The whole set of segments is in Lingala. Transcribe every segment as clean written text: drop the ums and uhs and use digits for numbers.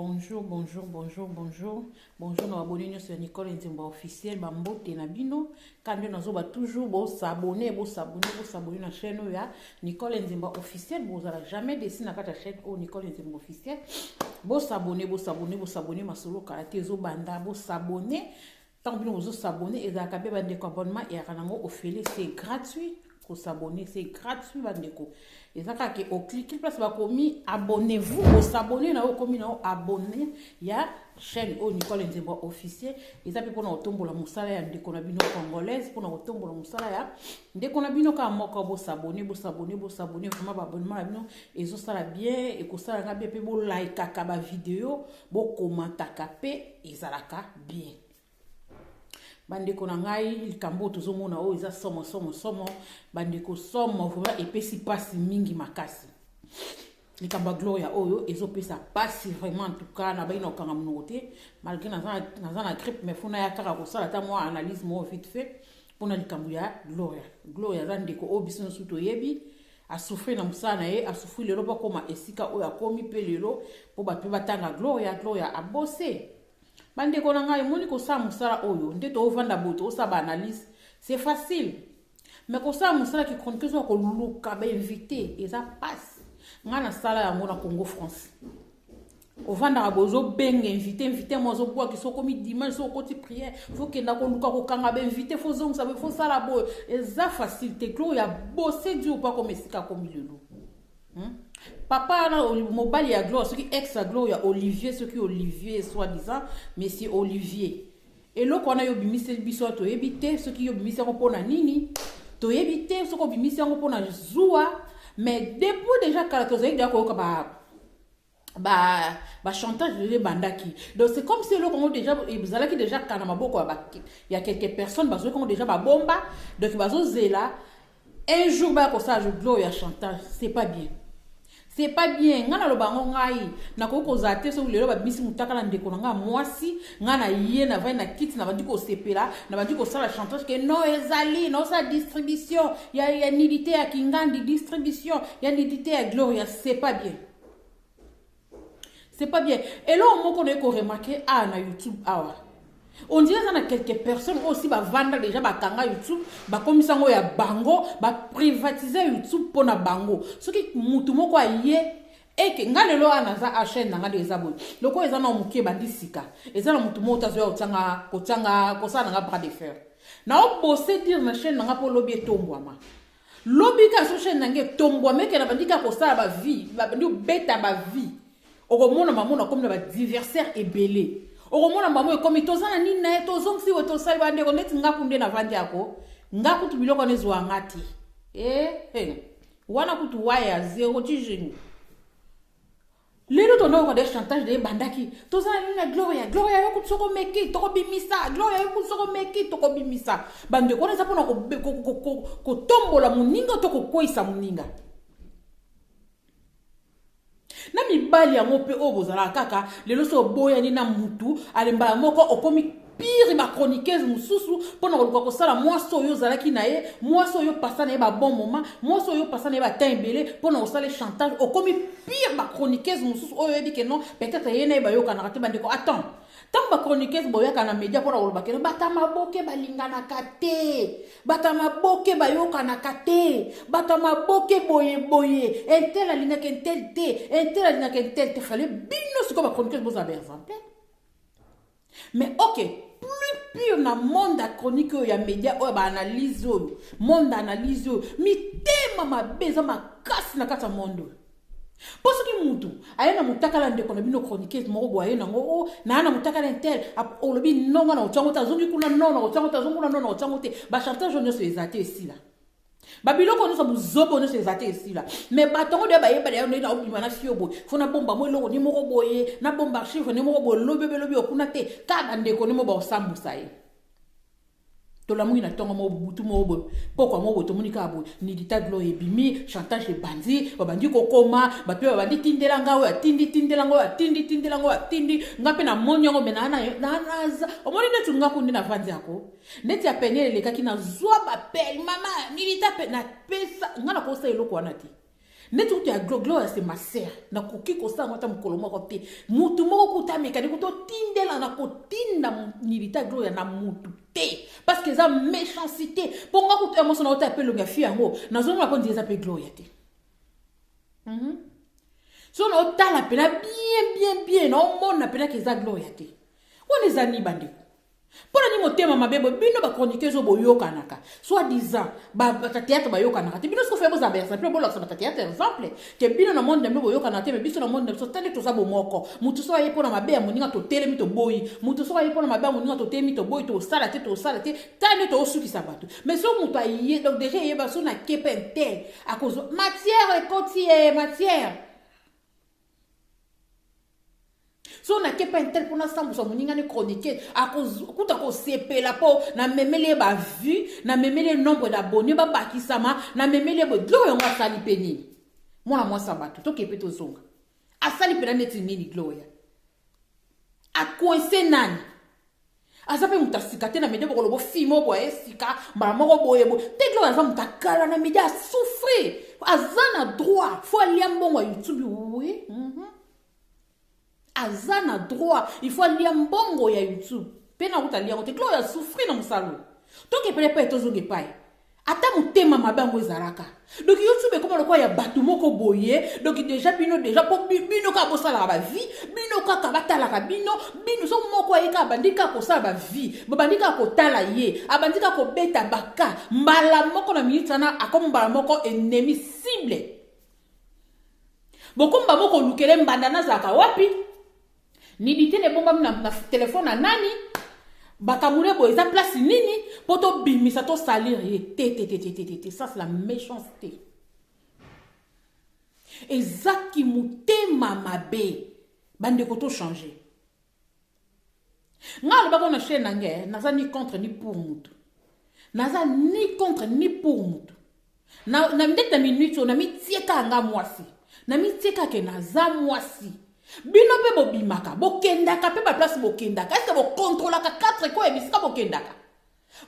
Bonjour, bonjour, bonjour, bonjour. Bonjour, nous abonnés sur Nicole Nzimba officiel, Bambote Nabino. Quand nous avons toujours beau s'abonner, à la chaîne Nicole Nzimba officiel. Vous n'allez jamais dessiner la chaîne Nicole Nzimba officiel. Beau s'abonner, ma solo karaté zo banda, beau s'abonner. Tant que vous s'abonner, et vous avez un abonnement et c'est gratuit. Pour s'abonner, c'est gratuit, bandeko. Et ça, quand on clique, place va commis, abonnez-vous, vous s'abonner, na commis, na abonner, il y a chaîne au Nicole Nzimba officiel. Et ça, pour nous tomber la moussala, ya ndeko na bino congolaise, pour nous tomber la moussala, ya ndeko na bino ka moko, vous s'abonner, vraiment, abonnement la bino, et ça, ça bien, et que ça, la bien, puis vous like, kaba vidéo, vous commenter, kapé, et ça, la bien. Bandeko na ngai likambo tozomona o eza somo bandeko somo vraiment epesi pasi mingi makasi likambo Gloria oyo ezopesa pasi vraiment en tout cas na baina okanga mnote malgré na grippe mais funa ya kaka kosala ta moi analyse mo vite fait pona likambo ya Gloria za ndeko o biso suto yebi a souffrir na musana a souffrir lelo pa koma esika oyo akomi pe lelo po bato batanga Gloria a bossé. Bande ko nanga moni ko sa musala oyo nde to vanda boto o sa ba analyse c'est facile mais ko sa musala ki chronique so ko luka ba invité et ça passe ngana sala ya ngona Congo France o vanda bozo benga invité mo zo boa ki so komi dimanche so ko ti prière faut que na ko luka ko kanga ba invité faut zo ça faut sala bo et ça facilité clo ya bosser du ou pas comme esika comme lelo papa na mobile ya Gloire, ce qui ex à Gloire, Olivier, ce qui Olivier soi-disant, monsieur Olivier. Et là qu'on a yo bimise biso to ebité, ce qui yo bimise ko pona nini, to ebité, ce ko bimise ko pona zoua, mais depuis déjà caractérisé déjà ko ba chantage de bandaki. Donc c'est comme si là qu'on déjà vous allez qui déjà kanama boko il y a quelques personnes parce qu'on déjà ba bomba, donc bazo zela un jour ba ko ça je Gloire chantage, c'est pas bien. C'est pas bien. Ngana lo bango ngai na ko zate so lelo ba bisi mutaka na ndeko nga mwasi ngana yé na vai na kit na bandi ko sepela na bandi ko sala chantage que non ezali no sa distribution ya nidité ya kingandi distribution ya nidité ya Gloria c'est pas bien. C'est pas bien. Et là on moko ko remarquer na YouTube on dirait qu'il y a quelques personnes aussi qui vendent déjà bakanga YouTube, comme ça ya bango, privatiser YouTube pour na bango. Ce qui mutu moko yé et que ngale lo anaza a chaîne nga des abonnés. Loko ezana mukie bandisika. Ezana mutu mota zo otanga kosana nga bras de fer. Na o bosser dire na chaîne nga pour lobby tombwama. Lobby ka so chaîne nga tombwama ke na bandika kosala ba vie, ba bandi beta ba vie. Okomona mamona comme na ba diversaire et belé. Okomona mamu comme tozana nini na tozong si otosali bande ko net nga kunde na vandi yako nga kutu biloko nezwa ngati wana kutu waya zero tijini lelo tono ko de chantage de bandaki tozana nini na Gloria yo kutu soko meki toko bimisa Gloria yo kutu soko meki toko bimisa bande ko neza pona ko tombola muninga toko koisa muninga na mibali ya mope o bozala kaka lelo so boya ni na mutu alemba moko okomi pire ba chroniqueuse mususu pona ko ko sala mwaso yo zalaki na ye mwaso yo pasana e ba bon moment mwaso yo pasana e ba tembele pona ko sala chantage okomi pire ba chroniqueuse mususu o yebi que non peut-être yene ba yo kana kati bande ko attends tant ba chroniqueuse boya kana media pona ko ba ke batama boke balingana kate batama boke bayoka na kate batama boke boye entel alinga kentel te entel alinga kentel te fallait bino ce que ba chroniqueuse boza ba exemple mais ok plus pire na monde à chronique ya média o ba analyse monde analyse mi tema mabeza makasi na kata monde parce que mutu ayena mutaka la ndeko na bino chroniqueuse moko boye nango na na mutaka la intel olobi nonga na otsango tazongi kuna nona otsango tazongi kuna nona otsango te ba chantage on se les até ici là ba biloko no so buzobo no se les até ici là mais batongo de ba yeba de na obima na fiobo fona bomba mo eloko ni moko boye na bomba chiffre ni moko boye lobi okuna te ka ndeko ni mo ba osambusa ye to la mouina tongo mo butu mo bo pourquoi mo boto monika abo ni dita Gloria ebimi chantage bandi babandi kokoma bato babandi tindelanga o tindi ngape na monyongo menana naza omoni netu ngakundi na vandi yako neti ya penele lekaki na zwa ba pel mama ni dita pe na pesa ngana ko sa eloko wana ti Neti utu ya Gloria c'est ma sœur. Na koki kosa ngata mukolo moko te. Mutu moko kuta mekani kuto tindela na kotinda nilita Gloria na mutu te. Parce que ça méchanceté. Ponga kutu emotion na ota appelle nga fi yango. Na zone ko ndiza pe Gloria te. So na ota la pena bien na omona pena ke za Gloria te. Wana zani bandeko. Pour ni motema mabebo bino ba chroniquer zo boyoka naka soit disant ba théâtre bayoka naka bino ce que fait boza bersa pe bolo ça théâtre exemple que bino na monde me boyoka na te me biso na monde so tele to za bomoko mutu so aye pona mabe moninga to tele mito boyi mutu so aye pona mabe moninga to tele mito boyi to sala te tane to suki sabatu mais so mutu aye donc déjà yeba so na kepentel à cause matière et côtier matière. So na kepa intel pour na sambu so moninga ne chroniquer à cause kuta ko CP la po na memele ba vue na memele nombre d'abonnés ba bakisama na memele bo Gloria nga sali penini mona moi sabatu to kepe to zonga a sali pena neti nini Gloria a coincé nani azape mutasikate na media bokolo bo fimo bo esika mbala moko boyebo te Gloria za mutakala na media souffrir azana droit faut aller mbongo YouTube oui azana droit il faut aller mbongo ya YouTube pena utalia ngote Gloria souffrir na musalo toke pele pa etozonge pai ata mutema mabango ezaraka donc YouTube comme lokwa ya batu moko boye donc déjà déjà po bino ka bosala ba vie bino ka batala ka bino so moko eka bandika ko sala ba vie bandika ko tala ye abandika ko beta baka mbala moko na minute na akombala moko ennemi cible bokomba moko lukele mbandana zaka wapi ni ditene bomba na téléphone na nani bakamure bo eza place nini poto bimisa to salir te ça c'est la méchanceté ezaki mutema mabe bande ko to changer ngalo bako na chaîne nge naza ni contre ni pour mutu naza ni contre ni pour mutu na ndeta minute na mitieka nga mwasi na mitieka ke naza mwasi bino pe bobimaka bokendaka pe ba place bokendaka est-ce que bo contrôlaka 4 ko ebisika bokendaka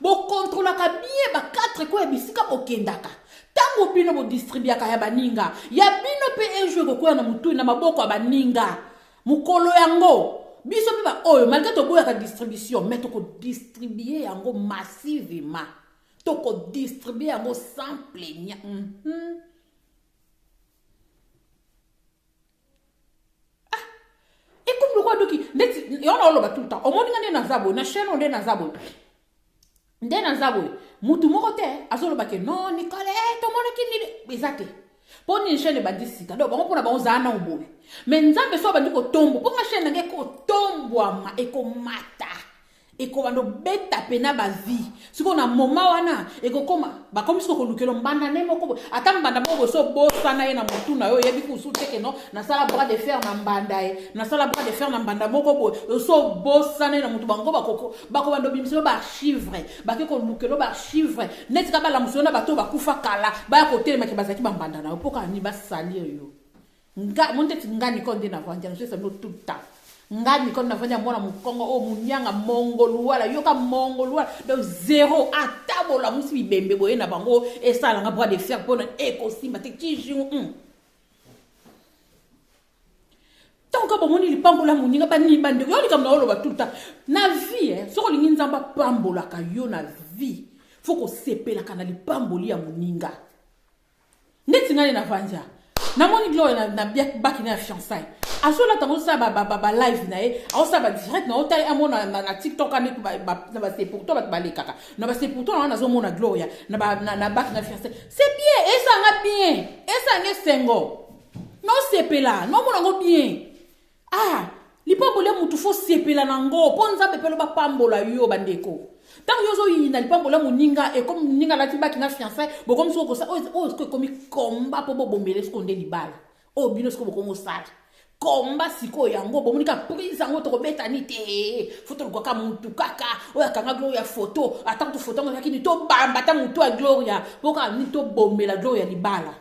bo contrôlaka bien ba 4 ko ebisika bokendaka tango bino bo distribuaka ya baninga ya bino pe un jour ko na mutu na maboko ya baninga mukolo yango biso pe ba oyo malgré to boya ka distribution mais to ko distribuer yango massivement to ko distribuer yango sans plaignant et comme le roi doki et on a le tout le temps au monde ngane na zabo na chaîne on na zabo ndena zabo mutu moko te azolo bake non Nicole to mona kini bizate poni chaîne bandisika do bango pona bango zana ubobe mais nzambe so bandi ko tombo ponga chaîne ngeke ko tombwa ma eko mata eko bando beta pena ba vie siko na moma wana eko koma ba komi siko kolukelo mbanda ne moko ata mbanda moko so bosana ye na mutu na yo yebi ku su teke no na sala bras de fer na mbanda e na sala bras de fer na mbanda moko bo so bosana na mutu bango bako bando bimso ba archive ba ke kolukelo ba archive netika ba la musona bato ba kufa kala ba ko telema ke bazaki ba mbanda na poka ni ba salir yo nga monte ngani konde na vanja no c'est no tout le temps ngani kon nafanya mwana mukongo o munyanga mongolu wala yoka mongolu wala donc zéro atabola musi bibembe boye na bango esala nga bras de fer pona ekosimba te kijingu tanka bomoni lipambola muninga bani bande yo likamna oloba tout le temps na vie soko lingi nzamba pambola ka yo na vie faut ko sepela kana lipamboli ya muninga ndeti ngani na vanja na moni Gloria na baki na fiançailles asola tango sa ba live na e aosa ba direct na otai amona na TikTok ani na ba c'est pourtant ba balekaka na ba c'est pourtant na zo mona Gloria na baki na fiançailles c'est bien et ça nga bien et ça nga sengo no sepela no mona ngo bien lipambola mutu fo sepela nango ponza bepelo ba pambola yo bandeko tango yozo yina lipambola muninga e comme ninga la tibaki na fiançailles bo comme so ko sa comme combat po bombele skonde libala bino sko bo komo sala komba siko yango bomunika prise yango to beta ni te photo ko ka mutu kaka oya kanga Gloria photo atako photo ngo yakini to bamba ta mutu a Gloria boka ni to bombela Gloria libala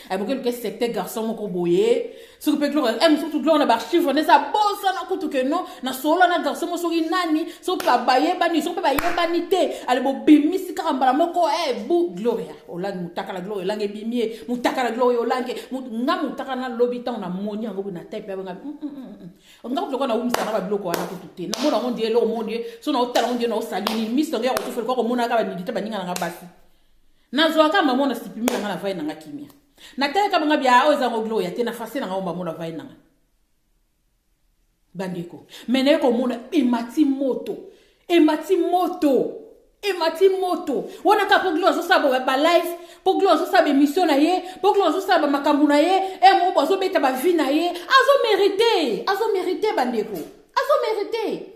ay boke ke secteur garçon moko boye soki pe gloire surtout gloire na archive on ça bossa na kutu ke non na solo na garçon mo soki nani so pa baye bani so pa baye bani te ale bo bimisi ka mbala moko bu gloria olangi mutaka la gloria olangi bimie mutaka la gloria olangi nga mutaka na lobi tan na moni ngo na type ya nga nga ko na umisa na ba bloko wana kutu te na mona mondie lo mondie so na otala mondie na osalini miso ngya ko fele ko mona ka ba nidita baninga na basi na zo aka mama na sipimi na na vai na kimia na tele ka banga bia oza ngo gloria te na fase na ngomba mona vai na bandiko mene ko mona emati moto wana ka po gloire so sabo ba live po gloire so sabo émission na ye po gloire so sabo makambu na ye mo bozo beta ba vie na ye azo mériter bandiko azo mériter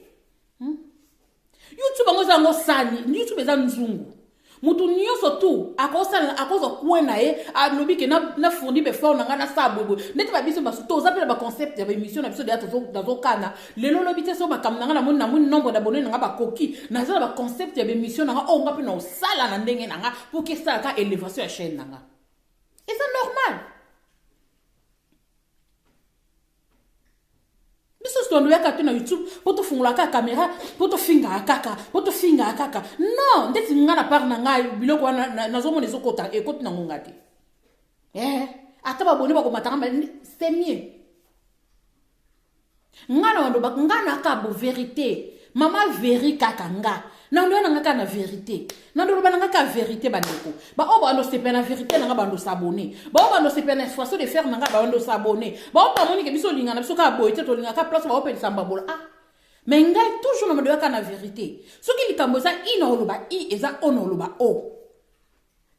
YouTube ngo zango sani YouTube za nzungu mutu nyonso tu akoza kuena ye alobi ke na fourni be fort na sabo neti ba biso basu to za pe ba concept ya ba émission na biso de dazo kana lelo lobi te so makam na moni nombre d'abonnés na ba koki na za ba concept ya ba émission na o nga pe na sala na ndenge na pour que ça ka élévation ya chaîne na et c'est normal biso sto ndo yaka na YouTube poto fungula ka caméra poto finga kaka non ndeti ngana par na ngai biloko na zo mona ezokota ekoti na ngonga te ata ba boni ba ko matanga c'est mieux ngana wando ba ngana ka bo vérité mama veri kaka nga na ndo na ngaka na vérité na ndo ba ngaka vérité bandeko ba o ba ndo sepe na vérité na ba ndo s'abonner ba o ba ndo sepe na façon de faire na ba ndo s'abonner ba o ba moni ke biso linga na biso ka boyete to linga ka place ba o pe samba bola mais ngai toujours na ndo yaka na vérité soki likambo za ina oloba i eza ono oloba o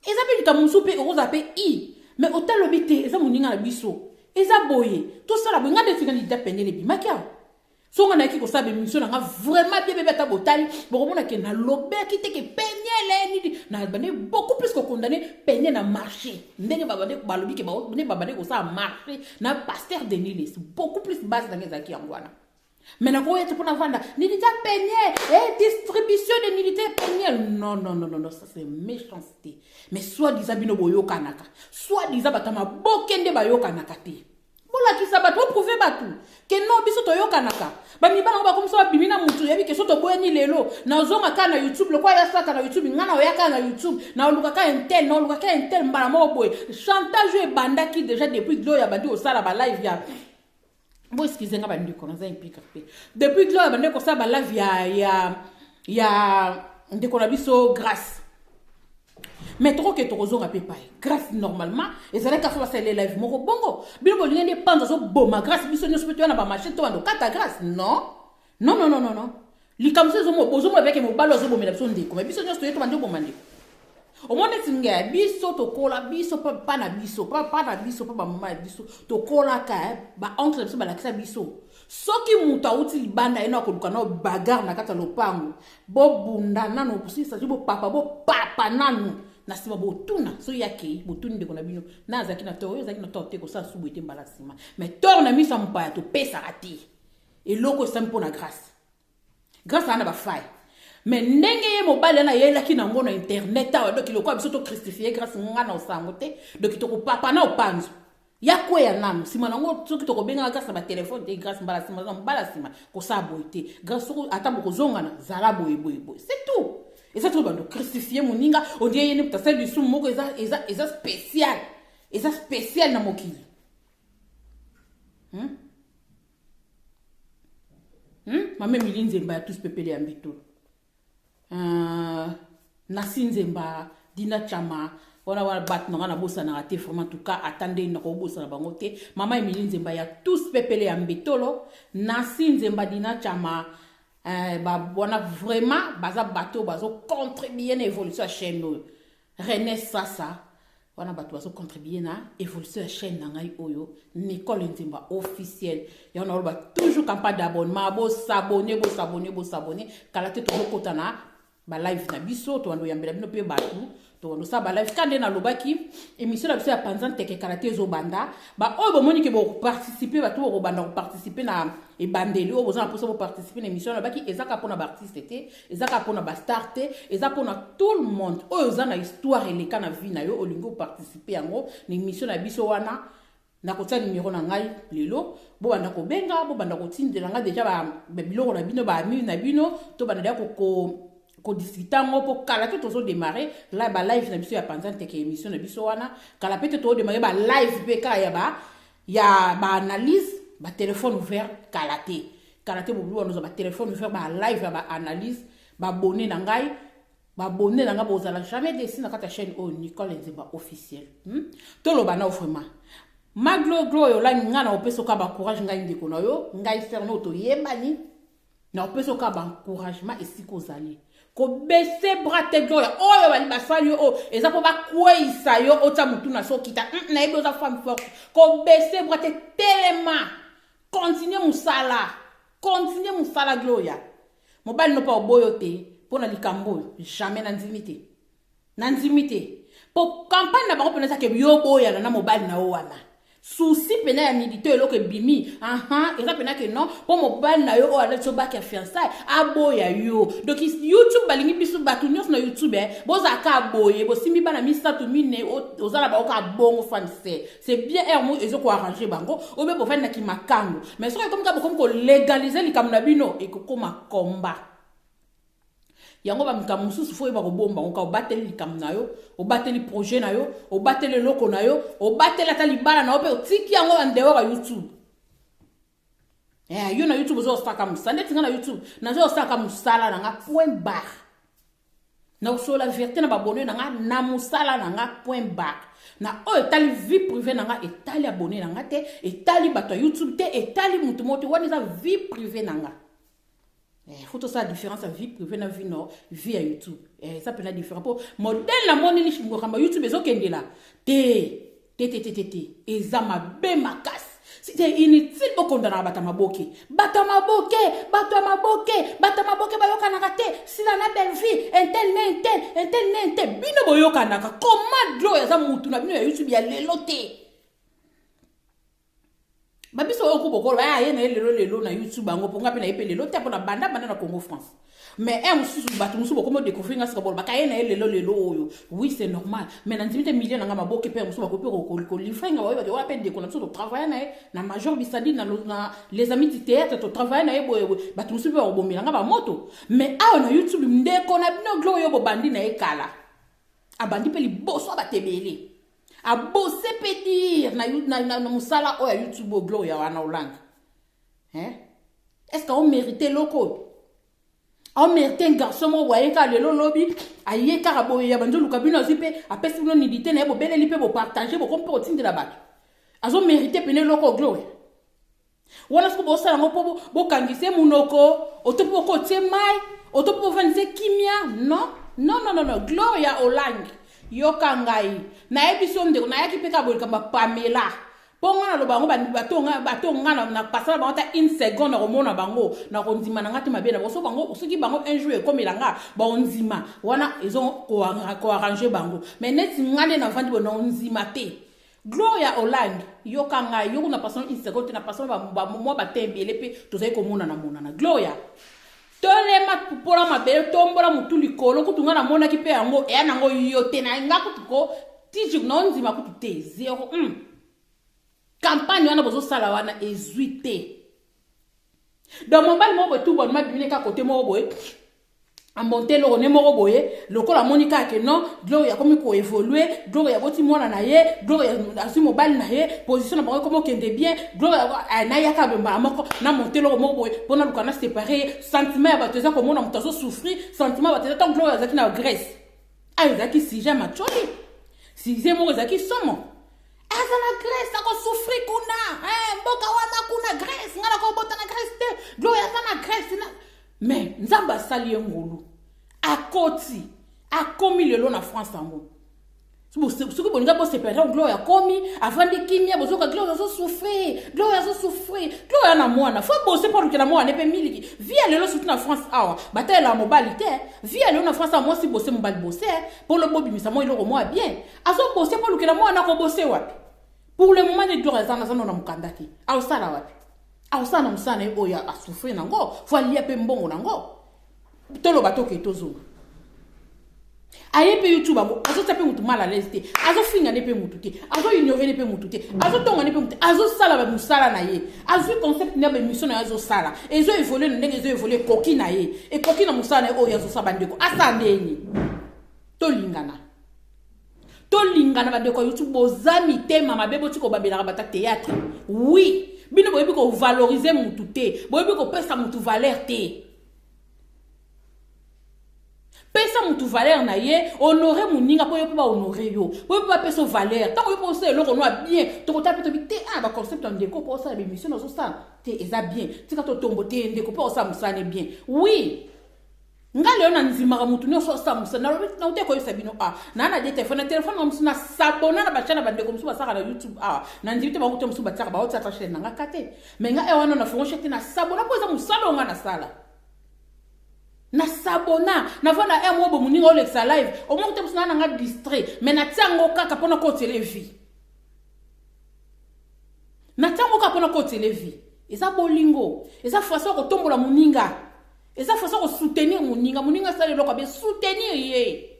eza pe likambo supe oza pe i mais otalobi te eza moninga na biso eza boye to sala boye ngade tika ni dependele bi makia so on a qui ko sabe mission nga vraiment bien bébé ta botali bon on a que na lobé qui te que penyele ni na bane beaucoup plus que condamné penyele na marché ndenge babane ko balobi ke ba ne babane ko ça marché na pasteur de Nilis beaucoup plus base dans les acquis en wana mais na ko yete pour na vanda ni dit penyele distribution de nilité penyele non ça c'est méchanceté mais soit disant bino boyo kanaka soit disant batama bokende bayo kanaka te bola ki sabat po prouver batu ke no biso to yokanaka ba mibana ba comme ça bimina mutu yebi ke soto boyeni lelo na zonga kana YouTube le kwa ya saka na YouTube ngana o yaka na YouTube na oluka ka intel mbala mo boy chantage e banda ki déjà depuis Gloria bandi o sala ba live ya bo excusez nga bandi ko na za implique pe depuis Gloria bandi ko sala ba live ya ndeko na biso grâce mais trop que tozonga pe pai grâce normalement et ça n'est qu'à faire les live moko bongo bino bolinga ne panza so boma grâce biso nyo sopeto na ba marché to ando kata grâce non likamso zo mo bozo mo avec mo balo zo bomela biso ndeko mais biso nyo sopeto bando bomande o mona tinga biso to kola biso pa na biso pa na biso pa ba mama biso to kola ka ba oncle biso ba la kisa biso soki muta uti libanda ena ko lukana bagarre na kata lopango bo bunda nano pusisa bo papa nanu na sima botuna so yake botuni de kona bino na zaki na to zaki na to te ko sa subu ete mbala sima mais torna mi sampa to pesa ati et loko sampo na grâce ana ba fai mais ndenge ye mobile na yela ki na ngona internet awa donc iloko biso to christifier grâce ngana osango te donc to ko papa na opanzo yakwe ya nam sima nango soki to ko benga grâce ba téléphone te grâce mbala sima ko sa boite grâce ata boko zongana zala boye c'est tout. Et ça tout bando crucifier moninga on dit yene pta du sou moko eza spécial na mokili mame milinzemba ya tous pepele ya mbito nasi nzemba dina chama wana bat na bosa na raté vraiment tout cas attendez na ko bosa na bango te mama Emilie Nzemba ya tous pepele ya mbitolo nasi nzemba dina chama ba bona vraiment baza bateau bazo contribuer na évolution à chaîne René Sasa wana bato bazo contribuer na évolution à chaîne na ngai oyo Nicole Nzemba officiel ya on a toujours campagne d'abonnement bo s'abonner kala te to kota na ba live na biso to ando yambela bino pe batu to no sa ba live kande na lobaki émission na biso ya panzan teke karaté zo banda ba o bo moni ke bo participer ba to bo banda ko participer na e bandeli o bo za poso bo participer na émission na baki ezaka pona ba artiste te ezaka pona ba star te ezaka pona tout le monde o za na histoire eleka na vie na yo olingo participer yango na émission na biso wana na kotia numéro na ngai lelo bo banda ko benga bo banda ko tindela nga déjà ba biloko na bino ba ami na bino to banda ko discuter ngo po kala to tozo démarrer là ba live na biso ya panzan teke émission na biso wana kala peut-être to démarrer ba live pe ka ya ba analyse ba téléphone ouvert kala te bo bo no ba téléphone ouvert ba live ba analyse ba abonné na ngai ba abonné na nga bo zala jamais décidé na kata chaîne o Nicole Nzimba officiel to lo bana vraiment maglo yo la ngana opeso ka ba courage ngai ndeko na yo ngai ferno to yebani na opeso ka ba encouragement esiko zali ko bese brate gloria oyo bali basali o eza po ba kweisa yo ota mutu na so kita na ebe oza femme forte ko bese brate telema continue musala gloria mobali no pa oboyo te pona likambo jamais na nzimite po campagne na bango penasa ke yo boya na mobali na o wana souci pena ya militaire eloko bimi eza pena ke non po mobali na yo o ala tso baki ya fiançailles aboya yo donc YouTube balingi biso batu nyonso na YouTube boza ka boye bosimbi bana misatu mine ozala ba oka bongo fanse c'est bien mo ezoko arranger bango obe po fana ki makango mais soki comme ka ko légaliser likam na bino ekokoma komba yango ba mika mususu fo eba ko bomba ko bateli likam na yo o bateli projet na yo o bateli loko na yo o bateli ata libala na yo pe otiki yango en dehors ya YouTube yo na YouTube zo staka musande tinga na YouTube na zo staka musala na nga point barre na so la vérité na ba bonheur na nga na musala na nga point barre na o etali vie privée na nga etali abonné na nga te etali bato YouTube te etali mutu moto wani za vie privée na nga faut ça différence à vie privée na vie no vie à YouTube ça peut la différence pour modèle la moni ni chimbo kamba YouTube ezokende la te ezama be makas c'était inutile bokondana bata maboke bato bayoka na te sila na belle vie intel bino boyoka na comment dlo ya za mutu na bino ya YouTube ya lelo te babiso oko bokolo ye na lelo na YouTube bango ponga pe na epele lelo te pona banda na Congo France mais mususu batu mususu boko découvrir nga sika bolo bakaye na lelo oyo oui c'est normal mais na ndimite million nga maboke pe mususu bakope ko livrenga wa ba pe de ko na travailler na major bisadi na les amis du théâtre to travailler na boye batu mususu ba bomela nga ba moto mais na YouTube ndeko na bino glo yo bo bandi na ekala abandi pe liboso abatebele a bossé pédir na musala o ya YouTube o gloria wana olanga est-ce qu'on mérite loko on mérite un garçon mo waye ka lelo lobi aye ka boye ya banzo lukabino zipe apesi no nidité na bo beleli pe bo partager bo kompo otinde la bato azo mérite pene loko gloria wana sko bo sala ngo po bo kangise munoko otopo ko tie mai otopo vanze kimia non gloria olanga yoka ngai na ebiso ndeko na yaki peka bolika ba Pamela ponga na lobango batonga na pasala bango ta une seconde na mona bango na konzima na ngati mabena boso bango soki bango un jour comme ilanga ba onzima wana ils ko arranger bango mais neti ngane na vandi bona onzima te Gloria Holland yoka ngai yoko na pasala une seconde na pasala ba mo ba tembele pe tozai ko mona na Gloria tolema pola mabele tombola mutu likolo kutunga na mona ki pe yango e nango yote na nga kutuko tiju nonzima kutute 0 campagne wana bozo sala wana ezuite dans mon bal mo tout bon ma bimine ka côté mo boye a monter le ne mo boye lokola monika ke non Gloria comme ko évoluer Gloria boti mona na ye Gloria asi mobile na ye position na bango comme kende bien Gloria na ya ka bemba moko na monter le mo boye pona lukana séparer sentiment ba teza ko mona mutazo souffrir sentiment ba teza tant Gloria zaki na Grèce zaki si jamais choli si zemo zaki somo azala Grèce ako souffrir kuna mboka wana kuna Grèce ngala ko bota na Grèce te Gloria na Grèce na mais nzamba sali ngolu akoti akomi lelo na France ango Ce que bolinga bosse perdre Gloria komi avant de kimia bozoka Gloria zo souffrir Gloria na mwana faut bosser pour que na mwana pe miliki via lelo surtout na France awa bataille la mobilité via lelo na France moi si bosser mobile bosser pour le bobi misa moi il le moi bien azo bosser pour que na mwana ko bosser wapi pour le moment de Gloria sana sana na mukandaki au sala wapi au sana msana oya a souffrir nango faut lier pe mbongo nango tolo batoke tozunga aye pe YouTube azo taper mutu mal à l'aise te azo finga ne pe mutu te azo ignorer ne pe mutu te azo tonga ne pe mutu azo sala ba musala na ye azo concept na ba mission na azo sala ezo évoluer ndenge ezo évoluer koki na ye e koki na musala na o yazo sabandeko asa ndeni tolingana bandeko YouTube bozami tema mabebo tiko babelaka bata théâtre oui bino boyebi ko valoriser mutu te boyebi ko pesa mutu valeur te. Pesa mutu valeur na ye, honorer muninga po yope ba honorer yo. Po yope ba pesa valeur. Tant que yope ose eloko no bien, to ko tape to bi te ba concept en déco pour ça l'émission no ça. Te eza bien. Ti ka to tombo te ndeko pour ça musane bien. Oui. Nga leo na nzimaka mutu no so ça musana na ute ko yosabino na na de téléphone na musuna sabona na bachana bandeko musu basaka na YouTube na ndivite ba mutu musu bataka ba otata chaîne nga kate. Mais nga ewana na fongo chete na sabona po eza musalo nga na sala. Na sabona na vona e mo bo muninga o lexa live o mo te musana nga distrait mais na tiango kaka pona ko televi na tiango kaka pona ko televi eza bolingo eza façon ko tombola muninga eza façon ko soutenir muninga sale lokwa be soutenir ye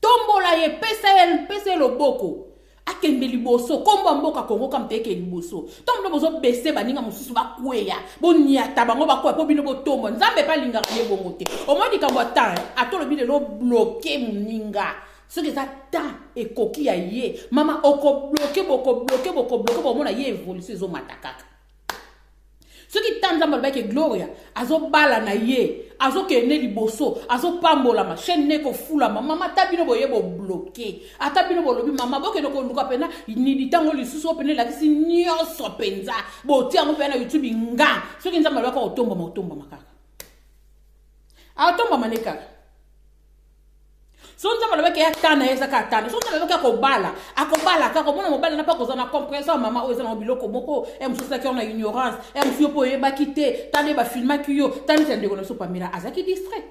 tombola ye pesa loboko akende liboso komba mboka Kongo kam teke liboso tombo bozo bese baninga mususu bakweya boniata bango bakweya po bino botombo nzambe pa linga ye bongo te o modi kambo ata atolo bile lo bloquer muninga ce que ça ta et koki ya ye mama oko bloquer boko mona ye évolution zo matakaka ce qui tanda mal avec Gloria azo bala na ye azo kene liboso azo pambola ma chaîne ne ko fula mama tabino boye bo bloquer atabino bo lobi mama boke no ko luka pena ni ditango lisusu pena la kisi nyoso penza bo tiango pena YouTube nga ce qui nzamba ko otomba makaka atomba maneka so nzamba lobeke ya tana eza ka tana so nzamba lobeke akobala ka komona mobala na pa kozana compresseur mama o eza na biloko moko msusa ki on a ignorance msuyo po yeba kite tane ba filma kiyo tane tande ko no so pamira azaki distrait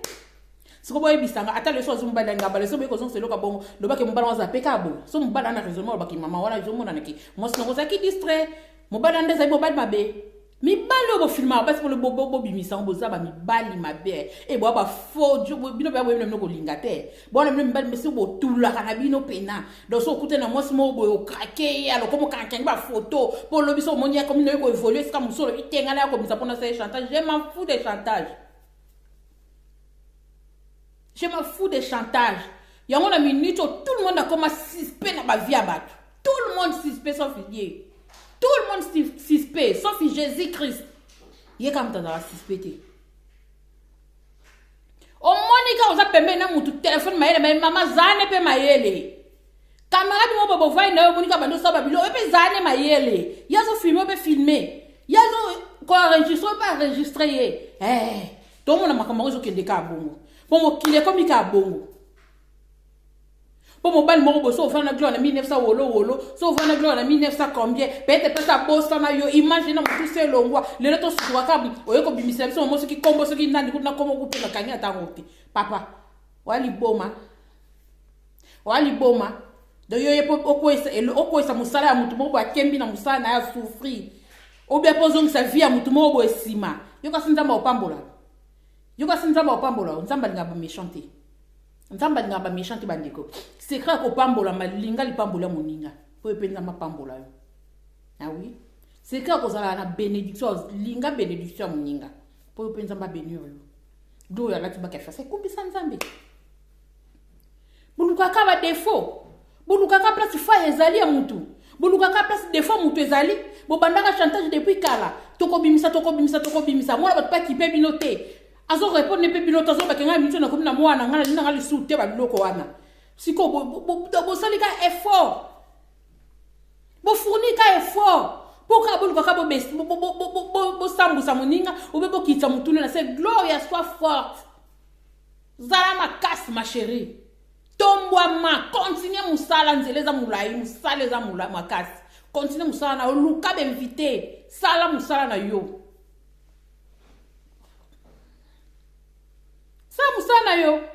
siko boye bisanga ata le so zo mobala ngaba le so be ko zo selo ka bongo lobake mobala waza peka bo so mobala na raisonnement lobaki mama wala zo mona neki mo sino ko zaki distrait mobala ndeza mobala mabe mi bali bo filma parce que le bobo bimisa bo za ba mi bali mabe e bo ba fo jo bino ba bo no ko lingate bo na mi bali mesi bo tula kana bino pena do so kute na mosi mo bo krake alors comme quand ba photo pour le biso mo nya comme no ko évoluer comme so le itenga la comme ça pour na chantage je m'en fous des chantages y a mon minute tout le monde a comme suspect na ba vie abat tout le monde suspect sauf lié. Tout le monde suspect, sauf Jésus-Christ. Il est comme ça, suspecté. Au Monica, on a permis de téléphone, mais maman, zane pe maïele. Camarade, mon bobo, voyez, Monica, bando, ça, babilo, et puis zane maïele. Yazo filmé, on peut filmer. Yazo, quoi, enregistré, pas enregistré. Tout le monde a ma camarade qui est des cas bongo. Pour moi, qu'il est comme il est bongo. Pour mon bal moro so va na gloire en 1900 wolo so va na gloire en 1900 combien peut-être pas ça boss na yo imagine tout c'est longwa le reto sur wakabu oyeko bimisa so mo so ki kombo so ki nandi kuna komo ku pesa kanya tangote papa wali boma do yo yepo okoisa musala ya mutu mo ba kembi na musala na ya souffrir ou bien posons sa vie ya mutu mo bo esima yo ka sinza ma opambola nzamba ngaba méchanté nzamba ngaba méchante bandeko secret ko pambola malinga li pambola moninga po epenza mapambola yo ah oui secret ko zala na bénédiction linga bénédiction moninga po epenza ma bénir yo do ya lati baka fa kumbisa nzambe buluka ka ba défaut buluka ka place fa ezali ya mutu buluka ka place défaut mutu ezali bo bandaka chantage depuis kala toko bimisa mona bat pa kipe binote azo répondre ne pe binote azo bakenga mitu na komina mwana ngana linga ngali soute ba biloko wana siko bo salika effort bo fournir ka effort pour ka buluka ka bo sambusa moninga ou be bo kitsa mutune na c'est gloria soit forte zala ma casse ma chérie tombwama continue musala nzeleza mulai musaleza mula makasi continue musala na luka benvite sala musala na yo sala musala na yo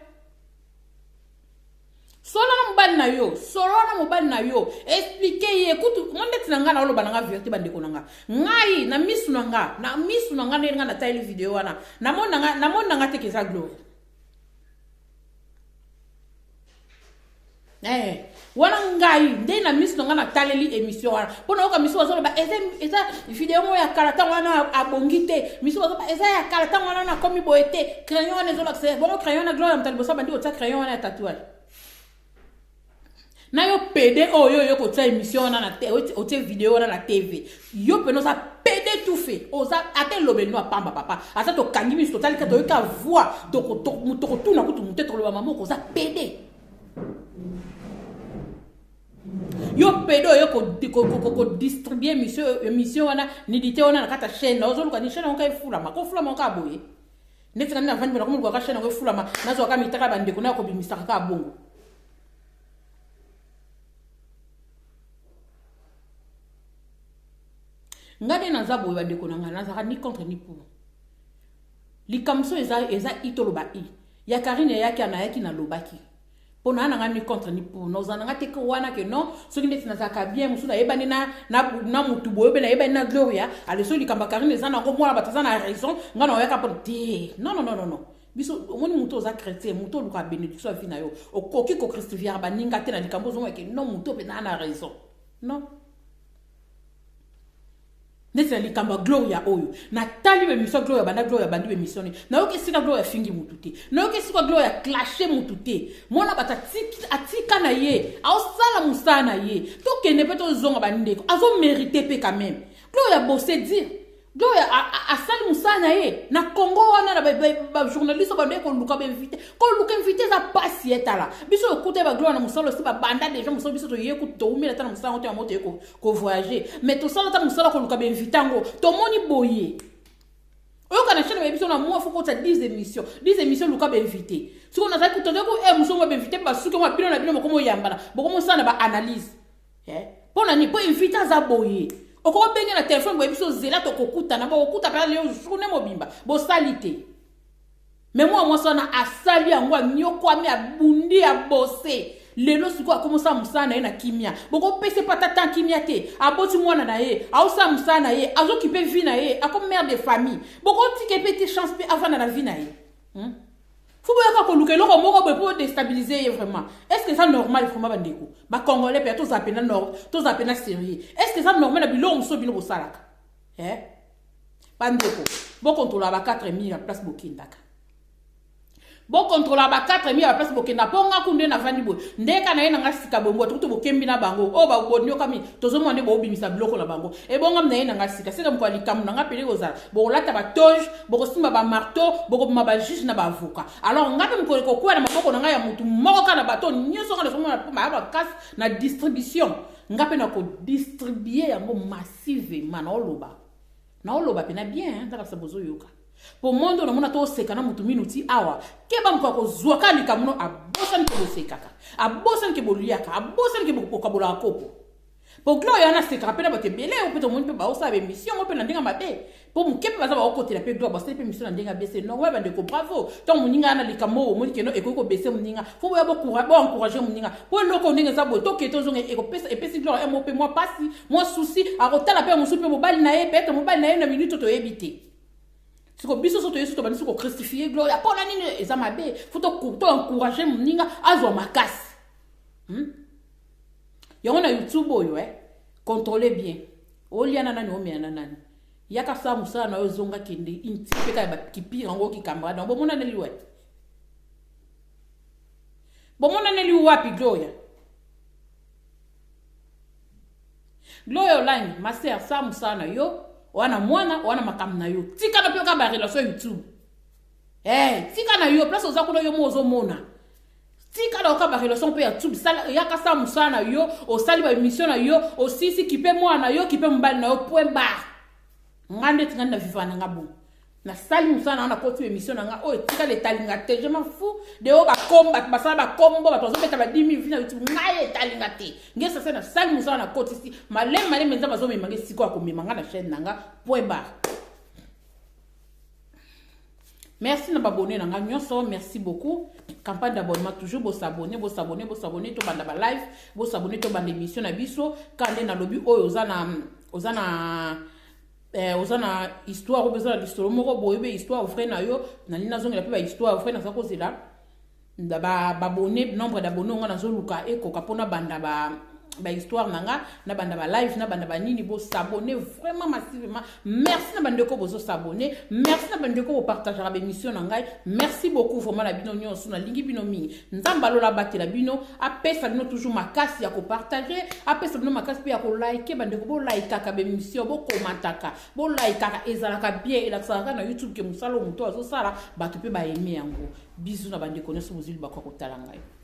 solana mobali na yo explique ye kutu monde tinanga na oloba nanga vérité bandeko nanga ngai na misu nanga nenga na taili video wana na monanga tekeza gloire wana ngai nde na misu nanga na taleli émission wana pona oka misu wazo ba eza video mo ya kalata wana abongite misu wazo ba eza ya kalata wana na komi boete crayon wana ezo la bon crayon na gloire mtali bosa bandi ota crayon wana ya tatouage na yo pede yo ko tsa émission na ote vidéo na TV yo peno sa pede tout fait oza ate lobeno apamba papa asa to kangi miso totali ka to ka voix to tuna kutu muteto lo mama ko za pede yo pede yo ko distribuer émission wana ni dité wana na kata chaîne ozo luka ni chaîne on ka fulama ko fulama ka boye netika na vandi ko mulwa ka chaîne ko fulama nazo ka mitaka bande ko na ko bimisaka ka bongo ngade na zabo ba ndeko nanga na ni contre ni pour likamso eza itoloba ya Karine yake na yake na lobaki pona na ngani contre ni pour no zana ngate ko wana ke no so ngine tina zaka bien musuna yebani na mutu boyebe na yebani na Gloria ale so likamba Karine zana ko mwana batazana raison ngana yaka pour te non biso omoni mutu oza chrétien mutu luka bénédiction afina yo okoki ko Christ via baninga te na likambo zo ke non mutu pe na raison non nese likamba Gloria oyo na tali be mission Gloria banda Gloria bandi be mission na yoke sika Gloria fingi mututé na yoke sika Gloria clasher mututé mona bata atika na ye au sala musana ye to kene peto zonga bandeko azo mériter pe quand même Gloria bossé dire Gloria a sala musana ye na Congo wana na ba journaliste bande ko luka be invité za pasi etala biso écouter ba Gloria na musalo si ba banda déjà musalo biso to ye ko to umela tana musalo to ya moto ko voyager mais to sala ta musalo ko luka be invité ngo to moni boye oyo kana chaîne biso na moi faut ko ta 10 émissions luka be invité si on a ça ko to ko musalo be invité ba suke mo bino na bino mo ko yambana boko mo sana ba analyse pona ni po invité za boye oko benga na téléphone boye biso zela to kokuta na bokuta pa leo journée mobimba bo salité mais moi sana asali yango nyoko ami abundi ya bossé lelo siko akomosa musana na kimia boko pese patata kimia te aboti mwana na ye ausa musana ye azokipe vie na ye ako mère de famille boko tike petit chance pe avant na vie na ye faut pas que luke loko moko pour déstabiliser vraiment est-ce que ça normal vraiment bandeko ba congolais pe to zapena nord to zapena sérieux est-ce que ça normal na bilongo so bino bosalaka bandeko bo contrôler ba 4000 à place bokindaka bo contrôler ba 4000 à place bokenda ponga kunde na vandi bo ndeka na ye na ngasika bombo tukuto bokembi na bango o ba bonyo kami tozo mwande bo bimisa biloko na bango e bonga mna ye na ngasika sika mko alikamu na ngapele ozala bo lata ba toge bo simba ba marteau bo ba juge na ba avocat alors ngape mko ko kwa na maboko na ngaya mutu moko kana bato nyoso kana somo na ba casse na distribution ngape na ko distribuer yango massivement na oloba pena bien ndaka sabozo yoka po mondo na mona to sekana mutu minuti awa keba mko ko zwaka likamuno abosan ko sekaka abosan ke boliaka abosan ke bokabola kopo po Gloria na sekaka pena bate bele o peto mon pe ba o sabe mission o pe na ndinga mabe po mkepe baza ba okoti la pe Gloria ba sepe mission na ndinga bese no weba ndeko bravo to muninga na likamo moni keno e ko bese muninga fo ya bo encourager muninga po loko ndinga za bo to keto zonga e ko pesa e pesi Gloria mo pe moi pasi moi souci a rotala pe mo soupe mo bali na e pe to mo bali na e na minute to ebité siko biso soto yesu to bani siko christifier Gloria pona nini eza mabe faut to encourager muninga azwa makasi yango na YouTube oyo contrôlez bien oliana nani omiana nani yaka sa musala na yo zonga kende intipe ka ba kipira ngo ki camarade bo mona neli wapi Gloria online master sa musala na yo wana mwana wana makamu na yo tika na pio ka ba relation YouTube tika na yo place oza kuno yo mozo mona tika na ka ba relation pe YouTube sala yaka sa musala na yo o sali ba mission na yo o sisi kipe mwana yo kipe mbali na yo point bar ngande tingana vivana ngabo na sali musana na koti émission nga o tika le talinga te je m'en fous de o ba komba basala ba kombo ba tozo beta ba 10 000 vina YouTube ngaye talinga te ngesa sena sali musana na koti si malem menza bazo memanga siko akomemanga na chaîne nanga point bar. Merci na abonné nanga nyonso, merci beaucoup. Campagne d'abonnement toujours bo s'abonner to banda ba live, bo s'abonner to banda émission na biso kande na lobby oyo ozana histoire ou besoin d'histoire moko boyebe histoire frère na yo na lina zonga pe ba histoire frère na sako zela da ba abonné nombre d'abonnés nga na zoluka eko kapona banda ba histoire nanga na banda ba live na banda ba nini bo s'abonner vraiment massivement. Merci na bande ko bozo s'abonner, merci na bande ko partager ba émission na ngai. Merci beaucoup vraiment la bino nyonso na lingi bino mingi nzamba lola batela bino apesa bino toujours makasi ya ko partager, apesa bino makasi pe ya ko like bande ko bo like ka ba émission bo commentaka bo like ka ezalaka bien et la sala na YouTube ke musalo muto azo sala batu pe ba aimer yango. Bisous na bande ko nyonso muzili ba ko tala ngai.